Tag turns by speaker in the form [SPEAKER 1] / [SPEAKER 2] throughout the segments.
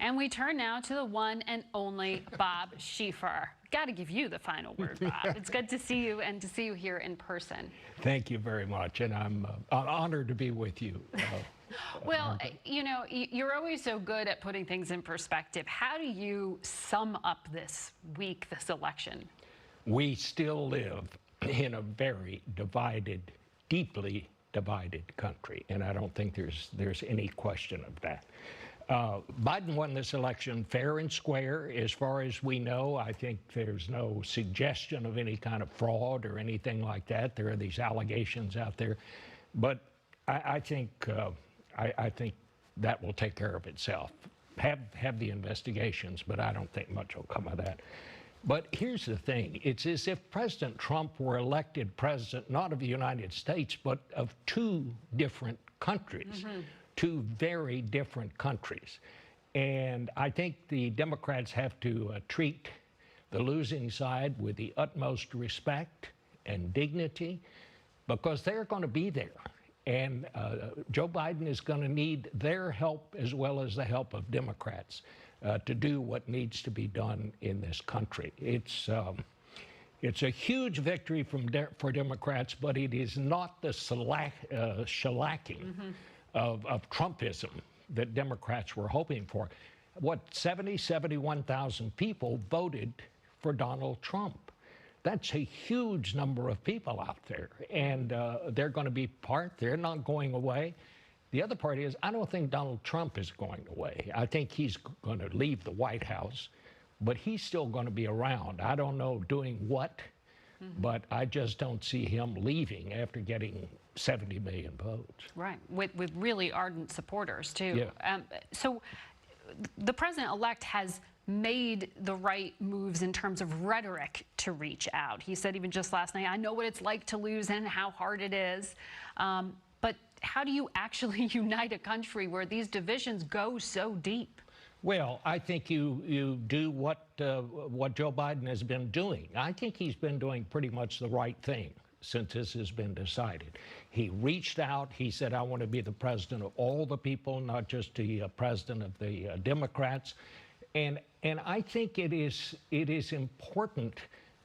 [SPEAKER 1] And we turn now to the one and only Bob Schieffer. Got to give you the final word, Bob. It's good to see you and to see you here in person.
[SPEAKER 2] Thank you very much, and I'm honored to be with you.
[SPEAKER 1] Well, you know, you're always so good at putting things in perspective. How do you sum up this week, this election?
[SPEAKER 2] We still live in a very divided, deeply divided country, and I don't think there's any question of that. Biden won this election fair and square. As far as we know, I think there's no suggestion of any kind of fraud or anything like that. There are these allegations out there, but I think that will take care of itself. Have the investigations, but I don't think much will come of that. But here's the thing. It's as if President Trump were elected president, not of the United States, but of two different countries, two very different countries. And I think the Democrats have to treat the losing side with the utmost respect and dignity, because they're going to be there. And Joe Biden is going to need their help as well as the help of Democrats to do what needs to be done in this country. It's a huge victory for Democrats, but it is not the shellacking of Trumpism that Democrats were hoping for. What, 71,000 people voted for Donald Trump. That's a huge number of people out there, and they're going to be they're not going away. The other part is, I don't think Donald Trump is going away. I think he's going to leave the White House, but he's still going to be around. I don't know doing what, but I just don't see him leaving after getting 70 million votes.
[SPEAKER 1] Right, with really ardent supporters, too.
[SPEAKER 2] Yeah.
[SPEAKER 1] So the president-elect has made the right moves in terms of rhetoric to reach out. He said even just last night, I know what it's like to lose and how hard it is. But how do you actually unite a country where these divisions go so deep?
[SPEAKER 2] Well, I think you do what Joe Biden has been doing. I think he's been doing pretty much the right thing since this has been decided. He reached out. He said, I want to be the president of all the people, not just the president of the Democrats. And I think it is important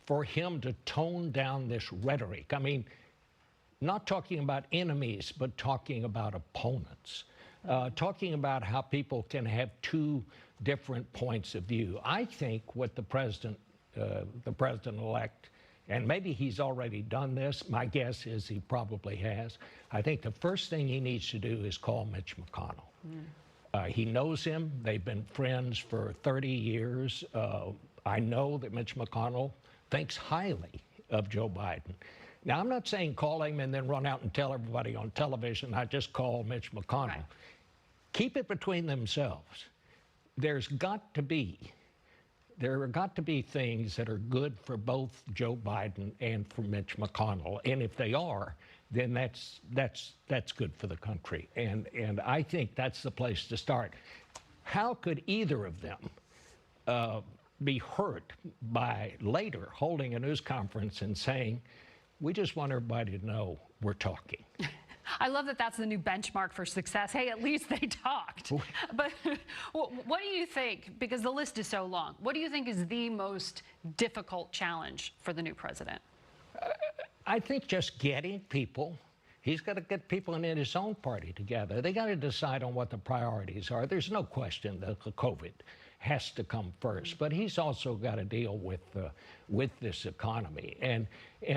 [SPEAKER 2] for him to tone down this rhetoric. I mean, not talking about enemies, but talking about opponents. Talking about how people can have two different points of view. I think what the president-elect, and maybe he's already done this, my guess is he probably has. I think the first thing he needs to do is call Mitch McConnell. He knows him. They've been friends for 30 years. I know that Mitch McConnell thinks highly of Joe Biden. Now, I'm not saying call him and then run out and tell everybody on television, I just called Mitch McConnell. Right. Keep it between themselves. There have got to be things that are good for both Joe Biden and for Mitch McConnell. And if they are, then that's good for the country. And I think that's the place to start. How could either of them be hurt by later holding a news conference and saying, we just want everybody to know we're talking?
[SPEAKER 1] I love that that's the new benchmark for success. Hey, at least they talked. But what do you think, because the list is so long, what do you think is the most difficult challenge for the new president?
[SPEAKER 2] I think just getting people. He's got to get people in his own party together. They got to decide on what the priorities are. There's no question that the COVID has to come first, but he's also got to deal with this economy. And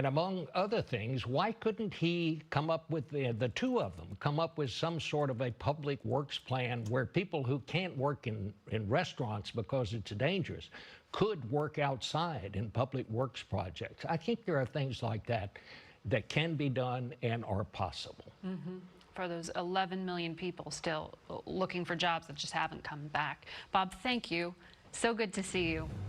[SPEAKER 2] among other things, why couldn't he come up with the two of them come up with some sort of a public works plan where people who can't work in restaurants because it's dangerous could work outside in public works projects? I think there are things like that that can be done and are possible.
[SPEAKER 1] For those 11 million people still looking for jobs that just haven't come back. Bob, thank you. So good to see you.